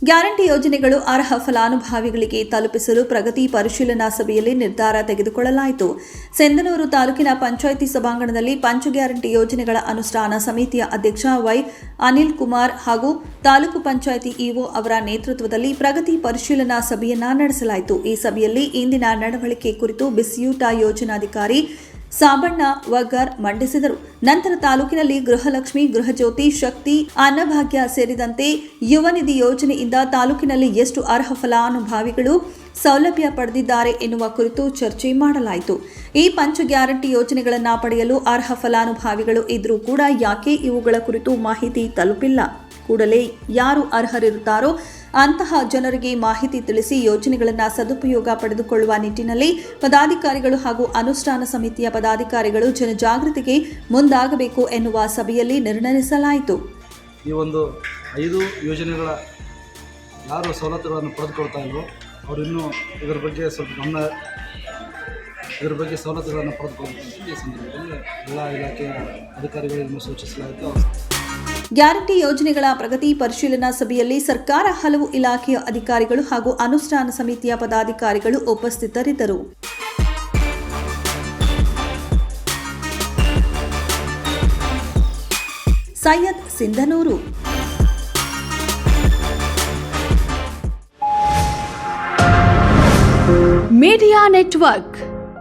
Guarantee ಯೋಜನೆಗಳು ಅರ್ಹ ಫಲಾನುಭವಿಗಳಿಗೆ ತಲುಪಿಸಲು ಪ್ರಗತಿ ಪರಿಶೀಲನಾ ಸಭೆಯಲ್ಲಿ ನಿರ್ಧಾರ ತೆಗೆದುಕೊಳ್ಳಲಾಯಿತು. ಸಿಂಧನೂರು ತಾಲೂಕಿನ ಪಂಚಾಯಿತಿ ಸಭಾಂಗಣದಲ್ಲಿ ಪಂಚ ಗ್ಯಾರಂಟಿ ಯೋಜನೆಗಳ ಅನುಷ್ಠಾನ ಸಮಿತಿಯ ಅಧ್ಯಕ್ಷ ವೈ ಅನಿಲ್ ಕುಮಾರ್ ಹಾಗೂ ತಾಲೂಕು ಪಂಚಾಯಿತಿ ಇಒ ಅವರ ನೇತೃತ್ವದಲ್ಲಿ ಪ್ರಗತಿ ಪರಿಶೀಲನಾ ಸಭೆಯನ್ನ ನಡೆಸಲಾಯಿತು. ಈ ಸಭೆಯಲ್ಲಿ ಇಂದಿನ ನಡವಳಿಕೆ ಕುರಿತು ಬಿಸಿಯೂಟ ಯೋಜನಾಧಿಕಾರಿ ಸಾಬಣ್ಣ ವಗ್ಗಾರ್ ಮಂಡಿಸಿದರು. ನಂತರ ತಾಲೂಕಿನಲ್ಲಿ ಗೃಹಲಕ್ಷ್ಮಿ, ಗೃಹಜ್ಯೋತಿ, ಶಕ್ತಿ, ಅನ್ನಭಾಗ್ಯ ಸೇರಿದಂತೆ ಯುವ ನಿಧಿ ಯೋಜನೆಯಿಂದ ತಾಲೂಕಿನಲ್ಲಿ ಎಷ್ಟು ಅರ್ಹ ಫಲಾನುಭವಿಗಳು ಸೌಲಭ್ಯ ಪಡೆದಿದ್ದಾರೆ ಎನ್ನುವ ಕುರಿತು ಚರ್ಚೆ ಮಾಡಲಾಯಿತು. ಈ ಪಂಚ ಗ್ಯಾರಂಟಿ ಯೋಜನೆಗಳನ್ನು ಪಡೆಯಲು ಅರ್ಹ ಫಲಾನುಭವಿಗಳು ಇದ್ರೂ ಕೂಡ ಯಾಕೆ ಇವುಗಳ ಕುರಿತು ಮಾಹಿತಿ ತಲುಪಿಲ್ಲ? ಕೂಡಲೇ ಯಾರು ಅರ್ಹರಿರುತ್ತಾರೋ ಅಂತಹ ಜನರಿಗೆ ಮಾಹಿತಿ ತಿಳಿಸಿ ಯೋಜನೆಗಳನ್ನು ಸದುಪಯೋಗ ಪಡೆದುಕೊಳ್ಳುವ ನಿಟ್ಟಿನಲ್ಲಿ ಪದಾಧಿಕಾರಿಗಳು ಹಾಗೂ ಅನುಷ್ಠಾನ ಸಮಿತಿಯ ಪದಾಧಿಕಾರಿಗಳು ಜನಜಾಗೃತಿಗೆ ಮುಂದಾಗಬೇಕು ಎನ್ನುವ ಸಭೆಯಲ್ಲಿ ನಿರ್ಣಯಿಸಲಾಯಿತು. ಈ ಒಂದು 5 ಯೋಜನೆಗಳ ಯಾರು ಸವಲತ್ತುಗಳನ್ನು ಪಡೆದುಕೊಳ್ತಾ ಇಲ್ವೋ ಅವರು ಇನ್ನೂ ಇದರ ಬಗ್ಗೆ ಸವಲತ್ತುಗಳನ್ನು ಪಡೆದುಕೊಳ್ಳುವಂತೆ ಈ ಸಂದರ್ಭದಲ್ಲಿ ಎಲ್ಲ ಇಲಾಖೆಯ ಅಧಿಕಾರಿಗಳನ್ನು ಸೂಚಿಸಲಾಯಿತು. ಗ್ಯಾರಂಟಿ ಯೋಜನೆಗಳ ಪ್ರಗತಿ ಪರಿಶೀಲನಾ ಸಭೆಯಲ್ಲಿ ಸರ್ಕಾರ, ಹಲವು ಇಲಾಖೆಯ ಅಧಿಕಾರಿಗಳು ಹಾಗೂ ಅನುಷ್ಠಾನ ಸಮಿತಿಯ ಪದಾಧಿಕಾರಿಗಳು ಉಪಸ್ಥಿತರಿದ್ದರು. ಸೈಯದ್, ಸಿಂಧನೂರು. Media network